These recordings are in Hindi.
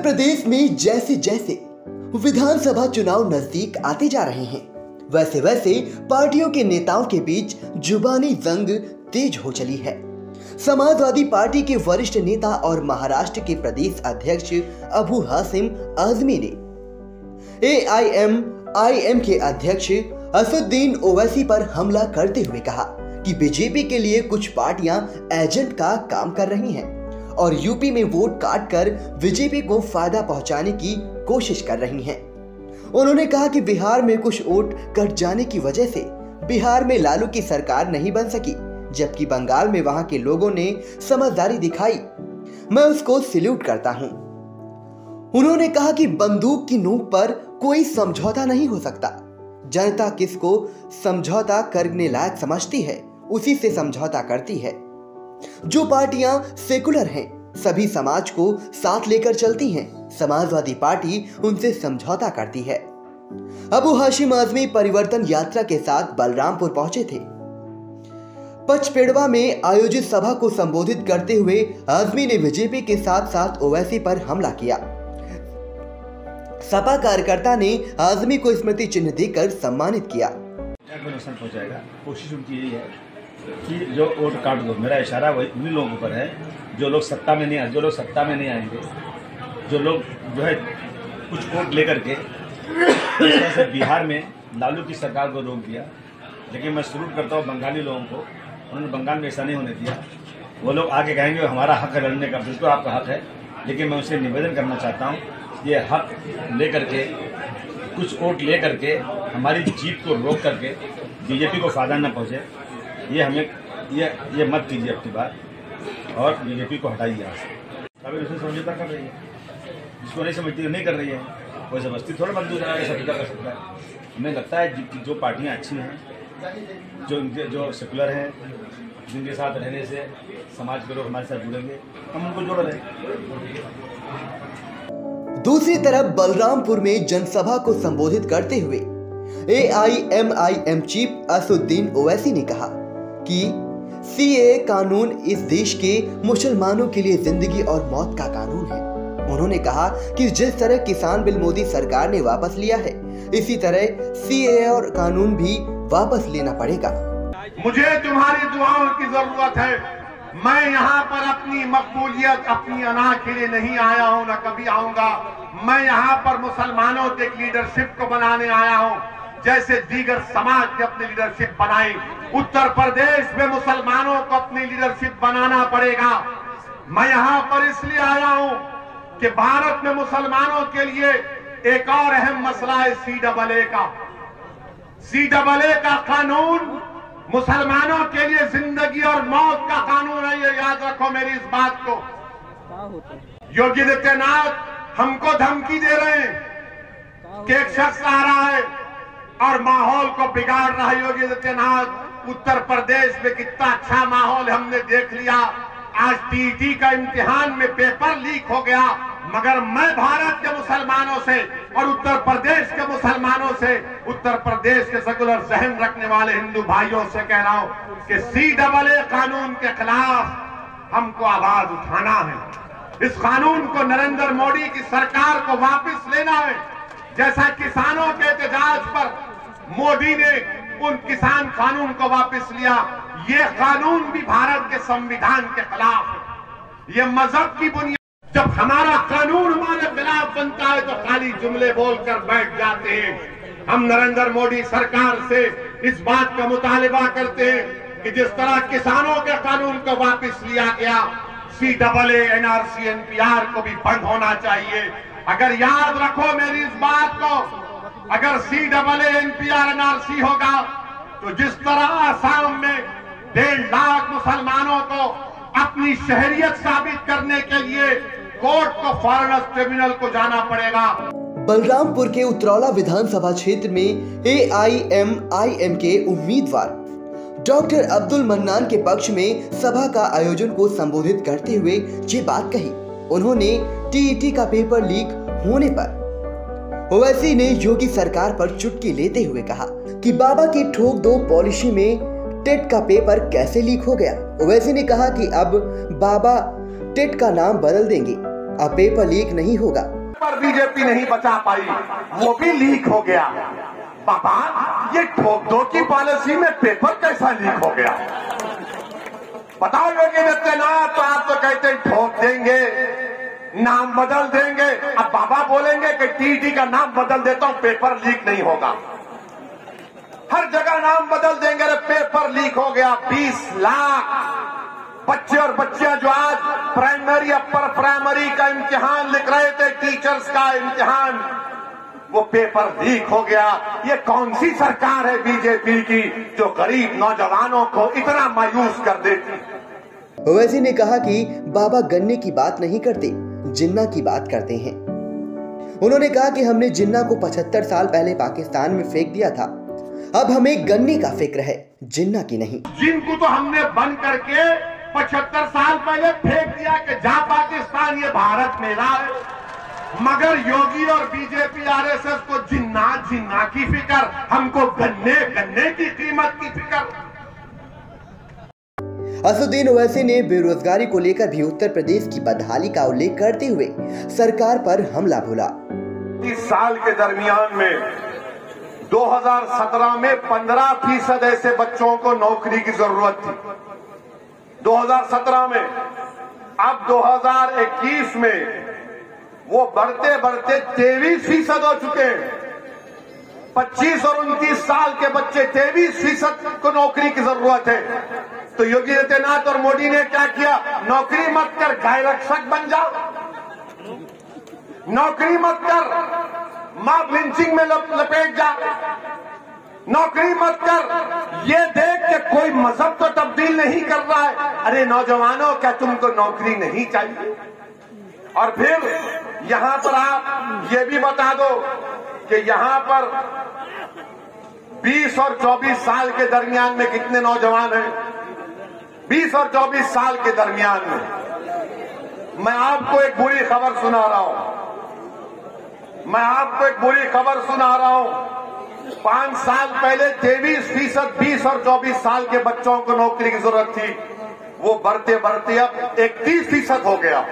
प्रदेश में जैसे जैसे विधानसभा चुनाव नजदीक आते जा रहे हैं, वैसे वैसे पार्टियों के नेताओं के बीच जुबानी जंग तेज हो चली है। समाजवादी पार्टी के वरिष्ठ नेता और महाराष्ट्र के प्रदेश अध्यक्ष अबू हाशिम आजमी ने AIMIM के अध्यक्ष असदुद्दीन ओवैसी पर हमला करते हुए कहा कि बीजेपी के लिए कुछ पार्टियां एजेंट का काम कर रही हैं और यूपी में वोट काट कर बीजेपी को फायदा पहुंचाने की कोशिश कर रही हैं। उन्होंने कहा कि बिहार में कुछ वोट कट जाने की वजह से बिहार में लालू की सरकार नहीं बन सकी, जबकि बंगाल में वहां के लोगों ने समझदारी दिखाई। मैं उसको सैल्यूट करता हूं। उन्होंने कहा कि बंदूक की नोक पर कोई समझौता नहीं हो सकता। जनता किसको समझौता करने लायक समझती है, उसी से समझौता करती है। जो पार्टियां सेकुलर हैं, सभी समाज को साथ लेकर चलती हैं। समाजवादी पार्टी उनसे समझौता करती है। अबू हाशिम आजमी परिवर्तन यात्रा के साथ बलरामपुर पहुंचे थे। पचपेड़वा में आयोजित सभा को संबोधित करते हुए आजमी ने बीजेपी के साथ साथ ओवैसी पर हमला किया। सपा कार्यकर्ता ने आजमी को स्मृति चिन्ह देकर सम्मानित किया। नुकसान पहुंचाएगा। कोशिश उनकी यही है कि जो वोट काट दो। मेरा इशारा वही उन्हीं लोगों के ऊपर है जो लोग सत्ता में नहीं आएंगे, जो लोग जो है कुछ वोट लेकर के जैसे बिहार में लालू की सरकार को रोक दिया। लेकिन मैं सल्यूट करता हूँ बंगाली लोगों को, उन्होंने बंगाल में ऐसा नहीं होने दिया। वो लोग आगे कहेंगे हमारा हक है लड़ने का, बिल्कुल आपका हक है, लेकिन मैं उनसे निवेदन करना चाहता हूँ ये हक लेकर के कुछ वोट ले करके हमारी जीत को रोक करके बीजेपी को फायदा न पहुँचे, ये हमें ये मत कीजिए अपनी बात, और बीजेपी को हटाइए यहाँ से। अभी उससे समझौता कर रही है, जिसको नहीं समझती नहीं कर रही है। कोई जबरदस्ती थोड़ा बंदूक चला के समझौता कर सकता है। हमें लगता है जो पार्टियाँ अच्छी हैं, जो सेकुलर हैं, जिनके साथ रहने से समाज के लोग हमारे साथ जुड़ेंगे, हम उनको जोड़ रहे हैं। दूसरी तरफ बलरामपुर में जनसभा को संबोधित करते हुए AIMIM चीफ असदुद्दीन ओवैसी ने कहा कि CAA कानून इस देश के मुसलमानों के लिए जिंदगी और मौत का कानून है। उन्होंने कहा कि जिस तरह किसान बिल मोदी सरकार ने वापस लिया है, इसी तरह CAA और कानून भी वापस लेना पड़ेगा। मुझे तुम्हारी दुआओं की जरूरत है। मैं यहाँ पर अपनी मकबूलियत, अपनी अना के लिए नहीं आया हूँ, न कभी आऊंगा। मैं यहाँ पर मुसलमानों के लीडरशिप को बनाने आया हूँ, जैसे दीगर समाज ने अपनी लीडरशिप बनाई। उत्तर प्रदेश में मुसलमानों को अपनी लीडरशिप बनाना पड़ेगा। मैं यहाँ पर इसलिए आया हूँ कि भारत में मुसलमानों के लिए एक और अहम मसला है CAA का। CAA का कानून मुसलमानों के लिए जिंदगी और मौत का कानून है। ये याद रखो मेरी इस बात को। योगी आदित्यनाथ हमको धमकी दे रहे हैं कि एक शख्स आ रहा है और माहौल को बिगाड़ रहा है। योगी आदित्यनाथ, उत्तर प्रदेश में कितना अच्छा माहौल हमने देख लिया। आज TET का इम्तिहान में पेपर लीक हो गया, मगर मैं भारत के मुसलमानों से और उत्तर प्रदेश के मुसलमानों से, उत्तर प्रदेश के सेकुलर जहन रखने वाले हिंदू भाइयों से कह रहा हूं कि CAA कानून के खिलाफ हमको आवाज उठाना है। इस कानून को नरेंद्र मोदी की सरकार को वापस लेना है। जैसा किसानों के एहतजाज पर मोदी ने उन किसान कानून को वापस लिया, ये कानून भी भारत के संविधान के खिलाफ है। ये मजहब की बुनियाद। जब हमारा कानून हमारे खिलाफ बनता है तो खाली जुमले बोलकर बैठ जाते हैं। हम नरेंद्र मोदी सरकार से इस बात का मुतालिबा करते हैं कि जिस तरह किसानों के कानून को वापस लिया गया, CAA, NRC, NPR को भी बंद होना चाहिए। अगर याद रखो मेरी इस बात को, अगर CAA, NPR, NRC होगा तो जिस तरह आसाम में 1.5 लाख मुसलमानों को अपनी शहरियत साबित करने के लिए कोर्ट को फॉरेनर्स ट्रिब्यूनल को जाना पड़ेगा। बलरामपुर के उतरौला विधानसभा क्षेत्र में AIMIM के उम्मीदवार डॉक्टर अब्दुल मन्नान के पक्ष में सभा का आयोजन को संबोधित करते हुए ये बात कही। उन्होंने TET का पेपर लीक होने पर ओवैसी ने योगी सरकार पर चुटकी लेते हुए कहा कि बाबा की ठोक दो पॉलिसी में टेट का पेपर कैसे लीक हो गया। ओवैसी ने कहा कि अब बाबा टेट का नाम बदल देंगे, अब पेपर लीक नहीं होगा। पेपर बीजेपी नहीं बचा पाई, वो भी लीक हो गया। बाबा, ये ठोक दो की पॉलिसी में पेपर कैसा लीक हो गया? बताओ योगी आदित्यनाथ, तो आप तो कहते हैं ठोक देंगे, नाम बदल देंगे। अब बाबा बोलेंगे कि टीटी का नाम बदल देता हूं, पेपर लीक नहीं होगा। हर जगह नाम बदल देंगे, अरे पेपर लीक हो गया। 20 लाख बच्चे और बच्चियां जो आज प्राइमरी अपर प्राइमरी का इम्तिहान लिख रहे थे, टीचर्स का इम्तिहान, वो पेपर लीक हो गया। ये कौन सी सरकार है बीजेपी की जो गरीब नौजवानों को इतना मायूस कर देती? ओवैसी ने कहा कि बाबा गन्ने की बात नहीं करते, जिन्ना की बात करते हैं। उन्होंने कहा कि हमने जिन्ना को 75 साल पहले पाकिस्तान में फेंक दिया था, अब हमें गन्ने का फिक्र है, जिन्ना की नहीं। जिनको तो हमने बंद करके 75 साल पहले फेंक दिया कि जा पाकिस्तान, ये भारत मेरा है। मगर योगी और बीजेपी आरएसएस को जिन्ना की फिक्र, हमको गन्ने की कीमत की फिक्र। असदुद्दीन ओवैसी ने बेरोजगारी को लेकर भी उत्तर प्रदेश की बदहाली का उल्लेख करते हुए सरकार पर हमला बोला। 30 साल के दरमियान में 2017 में 15% ऐसे बच्चों को नौकरी की जरूरत थी, 2017 में। अब 2021 में वो बढ़ते बढ़ते 23% हो चुके हैं। 25 और 29 साल के बच्चे 23% को नौकरी की जरूरत है। तो योगी आदित्यनाथ और मोदी ने क्या किया? नौकरी मत कर, गाय रक्षक बन जाओ। नौकरी मत कर, मॉब लिंचिंग में लपेट जा। नौकरी मत कर, ये देख के कोई मजहब तो तब्दील नहीं कर रहा है। अरे नौजवानों, क्या तुमको नौकरी नहीं चाहिए? और फिर यहां पर आप ये भी बता दो कि यहां पर 20 और 24 साल के दरमियान में कितने नौजवान हैं? 20 और 24 साल के दरमियान में। मैं आपको एक बुरी खबर सुना रहा हूं, 5 साल पहले 23% 20 और 24 साल के बच्चों को नौकरी की जरूरत थी, वो बढ़ते बढ़ते अब 31% हो गया,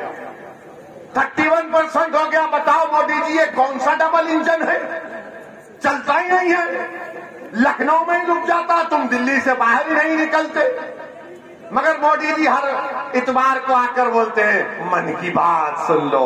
31% हो गया। बताओ मोदी जी, ये कौन सा डबल इंजन है? चलता ही नहीं है। लखनऊ में ही रुक जाता, तुम दिल्ली से बाहर ही नहीं निकलते। मगर मोदी जी हर इतवार को आकर बोलते हैं, मन की बात सुन लो।